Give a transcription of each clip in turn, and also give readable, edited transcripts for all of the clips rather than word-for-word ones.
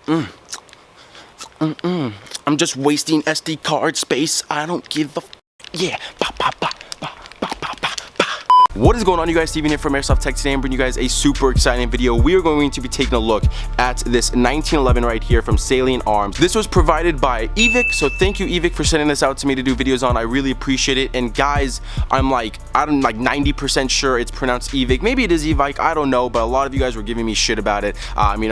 I'm just wasting SD card space. I don't give a yeah. Ba, ba, ba, ba, ba, ba, ba, ba. What is going on, you guys? Steven here from Airsoft Tech. Today I'm bringing you guys a super exciting video. We are going to be taking a look at this 1911 right here from Salient Arms. This was provided by Evike, so thank you, Evike, for sending this out to me to do videos on. I really appreciate it. And guys, I'm like 90% sure it's pronounced Evike. Maybe it is Evike, I don't know, but a lot of you guys were giving me shit about it.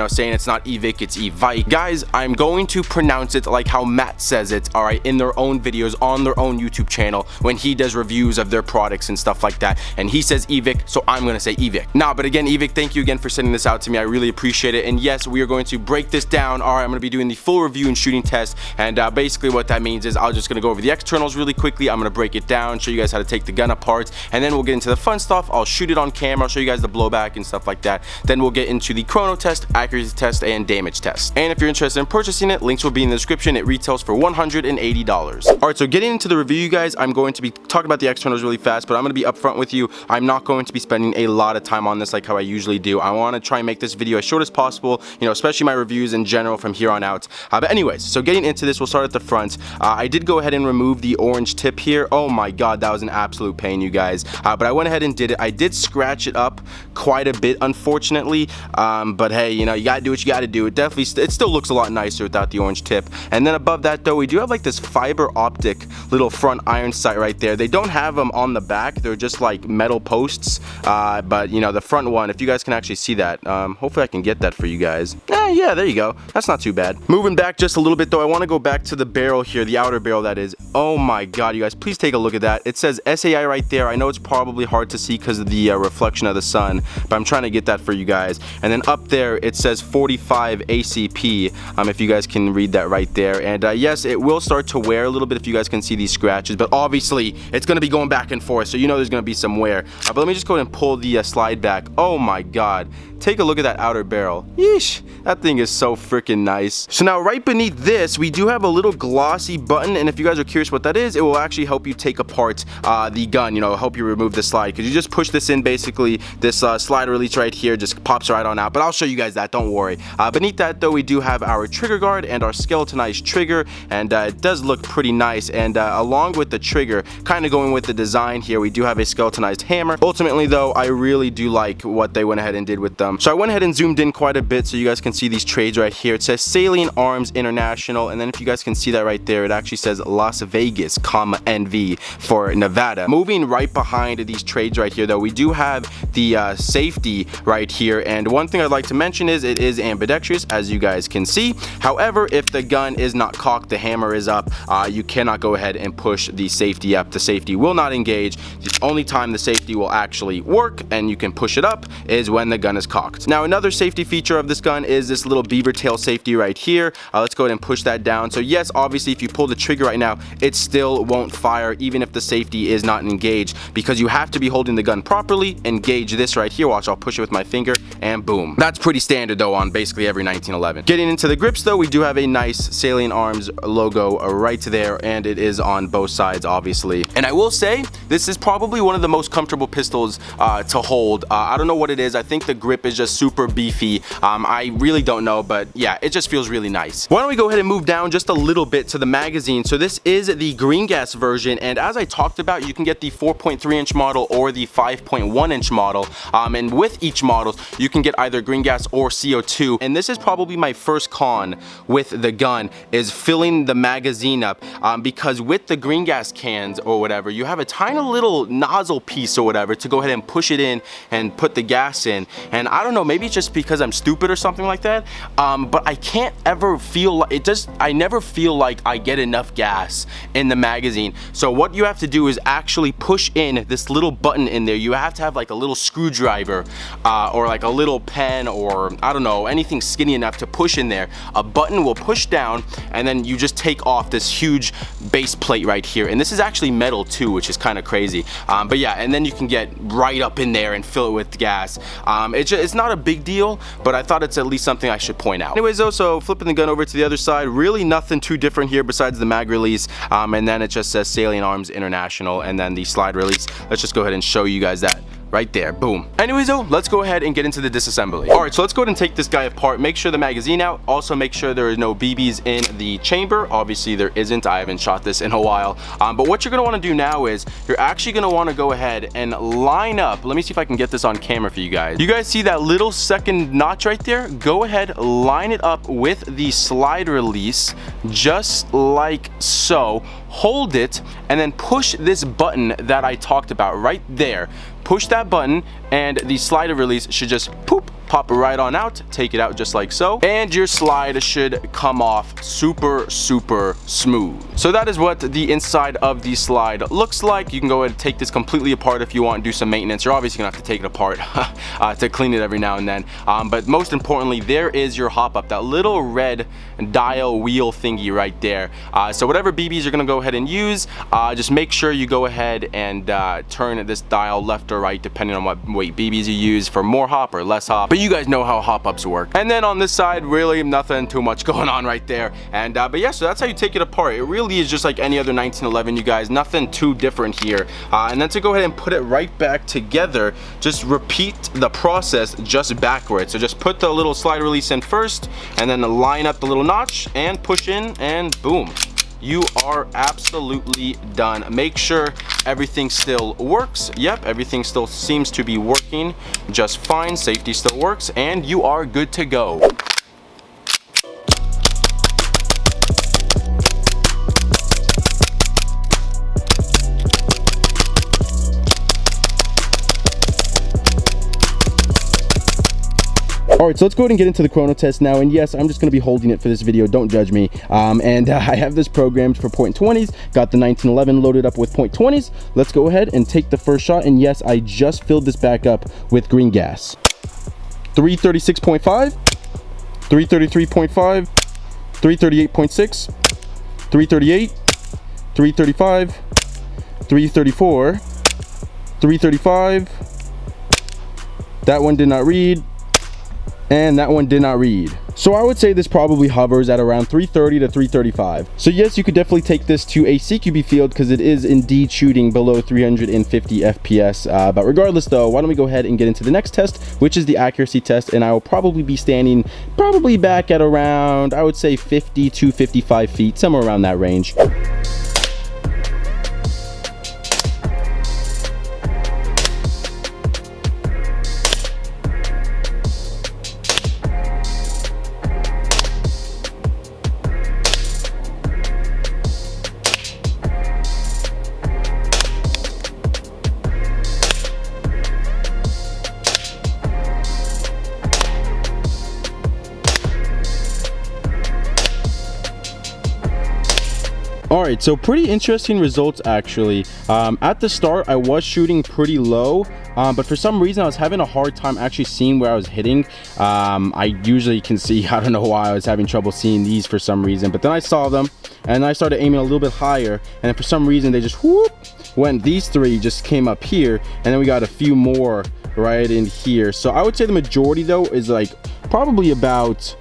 Saying it's not Evike, it's Evike. Guys, I'm going to pronounce it like how Matt says it, all right, in their own videos on their own YouTube channel when he does reviews of their products and stuff like that. And he says Evike, so I'm gonna say Evike. Nah, but again, Evike, thank you again for sending this out to me. I really appreciate it. And yes, we are going to break this down. All right, I'm gonna be doing the full review and shooting test. And basically what that means is I'm just gonna go over the externals really quickly. I'm gonna break it down, show you guys how to take the gun apart, and then we'll get into the fun stuff. I'll shoot it on camera, I'll show you guys the blowback and stuff like that. Then we'll get into the chrono test, accuracy test, and damage test. And if you're interested in purchasing it, links will be in the description. It retails for $180. All right, so getting into the review, you guys, I'm going to be talking about the externals really fast, but I'm gonna be upfront with you. I'm not going to be spending a lot of time on this like how I usually do. I want to try and make this video as short as possible, especially my reviews in general from here on out. But anyways, so getting into this, we'll start at the front. I did go ahead and remove the orange tip here. Oh my god, that was an absolute pain, you guys. But I went ahead and did it. I did scratch it up quite a bit, unfortunately. But hey, you gotta do what you gotta do. It still looks a lot nicer without the orange tip. And then above that though, we do have like this fiber optic little front iron sight right there. They don't have them on the back. They're just like metal posts. But the front one, if you guys can actually see that, hopefully I can get that for you guys. Yeah, there you go. That's not too bad. Moving back just a little bit though, I want to go back to the barrel here, the outer barrel that is. Oh my god, you guys, please take a look at that. It says SAI right there. I know it's probably hard to see because of the reflection of the sun, but I'm trying to get that for you guys. And then up there it says 45 ACP, if you guys can read that right there. And yes, it will start to wear a little bit if you guys can see these scratches, but obviously it's going to be going back and forth, so there's going to be some wear. But let me just go ahead and pull the slide back. Oh my god, take a look at that outer barrel. Yeesh, that thing is so freaking nice. So now right beneath this, we do have a little glossy button, and if you guys are curious what that is, it will actually help you take apart the gun, help you remove the slide, because you just push this in. Basically this slide release right here just pops right on out, but I'll show you guys that, don't worry. Beneath that though, we do have our trigger guard and our skeletonized trigger, and it does look pretty nice. And along with the trigger, kind of going with the design here, we do have a skeletonized hammer. Ultimately though, I really do like what they went ahead and did with them. So I went ahead and zoomed in quite a bit so you guys can see these trades right here. It says Salient Arms International, and then if you guys can see that right there, it actually says Las Vegas, NV for Nevada. Moving right behind these trades right here though, we do have the safety right here, and one thing I'd like to mention is it is ambidextrous, as you guys can see. However, if the gun is not cocked, the hammer is up, you cannot go ahead and push the safety up. The safety will not engage. The only time the safety will actually work and you can push it up is when the gun is cocked. Now another safety feature of this gun is this little beaver tail safety right here. Let's go ahead and push that down. So yes, obviously if you pull the trigger right now, it still won't fire even if the safety is not engaged, because you have to be holding the gun properly. Engage this right here. Watch, I'll push it with my finger and boom. That's pretty standard though on basically every 1911. Getting into the grips though, we do have a nice Salient Arms logo right there, and it is on both sides obviously. And I will say this is probably one of the most comfortable pistols to hold. I don't know what it is. I think the grip is just super beefy. I really don't know, but yeah, it just feels really nice. Why don't we go ahead and move down just a little bit to the magazine. So this is the green gas version, and as I talked about, you can get the 4.3 inch model or the 5.1 inch model, and with each model you can get either green gas or CO2. And this is probably my first con with the gun, is filling the magazine up, because with the green gas cans or whatever, you have a tiny little nozzle piece or whatever to go ahead and push it in and put the gas in. And I don't know, maybe it's just because I'm stupid or something like that, but I can't ever feel like I never feel like I get enough gas in the magazine. So what you have to do is actually push in this little button in there. You have to have like a little screwdriver or like a little pen, or I don't know, anything skinny enough to push in there. A button will push down, and then you just take off this huge base plate right here. And this is actually metal too, which is kind of crazy. But yeah, and then you can get right up in there and fill it with gas. It's not a big deal, but I thought it's at least something I should point out. Anyways though, so flipping the gun over to the other side, really nothing too different here besides the mag release, and then it just says Salient Arms International, and then the slide release. Let's just go ahead and show you guys that right there, boom. Anyways though, let's go ahead and get into the disassembly. All right, so let's go ahead and take this guy apart. Make sure the magazine out. Also make sure there is no BBs in the chamber. Obviously there isn't. I haven't shot this in a while. But what you're gonna wanna do now is you're actually gonna wanna go ahead and line up. Let me see if I can get this on camera for you guys. You guys see that little second notch right there? Go ahead, line it up with the slide release, just like so. Hold it and then push this button that I talked about right there. Push that button and the slider release should just pop right on out. Take it out just like so, and your slide should come off super smooth. So that is what the inside of the slide looks like. You can go ahead and take this completely apart if you want, do some maintenance. You're obviously gonna have to take it apart to clean it every now and then, but most importantly, there is your hop up, that little red dial wheel thingy right there. So whatever BBs you're gonna go ahead and use, just make sure you go ahead and turn this dial left or right depending on what weight BBs you use for more hop or less hop. But you guys know how hop ups work. And then on this side, really nothing too much going on right there. And but yeah, so that's how you take it apart. It really is just like any other 1911, you guys. Nothing too different here. And then to go ahead and put it right back together, just repeat the process just backwards. So just put the little slide release in first, and then line up the little notch and push in, and boom. You are absolutely done. Make sure everything still works. Yep, everything still seems to be working just fine. Safety still works, and you are good to go. Alright, so let's go ahead and get into the chrono test now, and yes, I'm just going to be holding it for this video, don't judge me. I have this programmed for .20s, got the 1911 loaded up with .20s. Let's go ahead and take the first shot, and yes, I just filled this back up with green gas. 336.5, 333.5, 338.6, 338, 335, 334, 335. That one did not read. And that one did not read. So I would say this probably hovers at around 330 to 335. So yes, you could definitely take this to a CQB field because it is indeed shooting below 350 FPS. But regardless though, why don't we go ahead and get into the next test, which is the accuracy test. And I will probably be standing back at around, I would say 50 to 55 feet, somewhere around that range. Alright, so pretty interesting results actually. At the start, I was shooting pretty low, but for some reason I was having a hard time actually seeing where I was hitting. I usually can see, I don't know why I was having trouble seeing these for some reason, but then I saw them and I started aiming a little bit higher, and then for some reason they just whoop, went, these three just came up here, and then we got a few more right in here. So I would say the majority though is like probably about,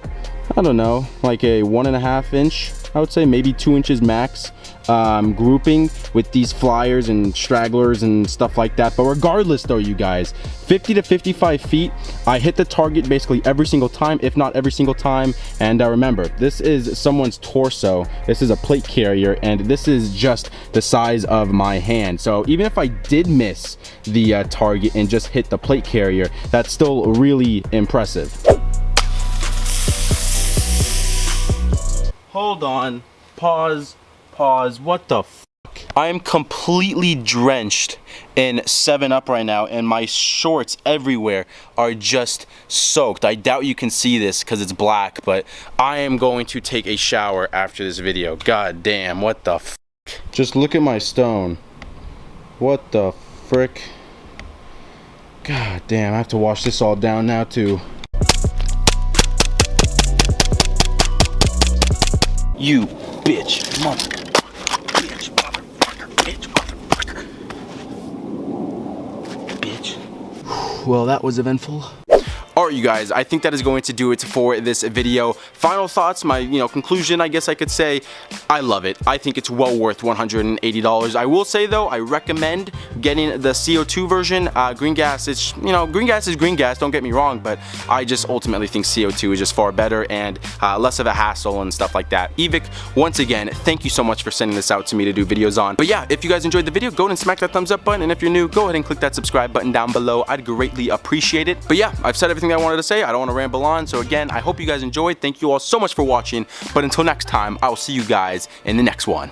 I don't know, like a 1.5 inch, I would say maybe 2 inches max, grouping with these flyers and stragglers and stuff like that. But regardless though, you guys, 50 to 55 feet, I hit the target basically every single time, if not every single time. And remember, this is someone's torso, this is a plate carrier, and this is just the size of my hand. So even if I did miss the target and just hit the plate carrier, that's still really impressive. Hold on, pause, what the fuck? I am completely drenched in 7-Up right now, and my shorts everywhere are just soaked. I doubt you can see this because it's black, but I am going to take a shower after this video. God damn, what the fuck? Just look at my stone. What the frick? God damn, I have to wash this all down now too. You bitch, motherfucker, bitch, motherfucker, bitch, motherfucker, bitch. Well, that was eventful. All Alright, you guys, I think that is going to do it for this video. Final thoughts, my conclusion, I guess I could say, I love it. I think it's well worth $180. I will say though, I recommend getting the CO2 version. Green gas, it's green gas is green gas, don't get me wrong, but I just ultimately think CO2 is just far better and less of a hassle and stuff like that. Evike, once again, thank you so much for sending this out to me to do videos on. But yeah, if you guys enjoyed the video, go ahead and smack that thumbs up button, and if you're new, go ahead and click that subscribe button down below. I'd greatly appreciate it. But yeah, I've said everything I wanted to say. I don't want to ramble on. So again, I hope you guys enjoyed. Thank you all so much for watching. But until next time, I will see you guys in the next one.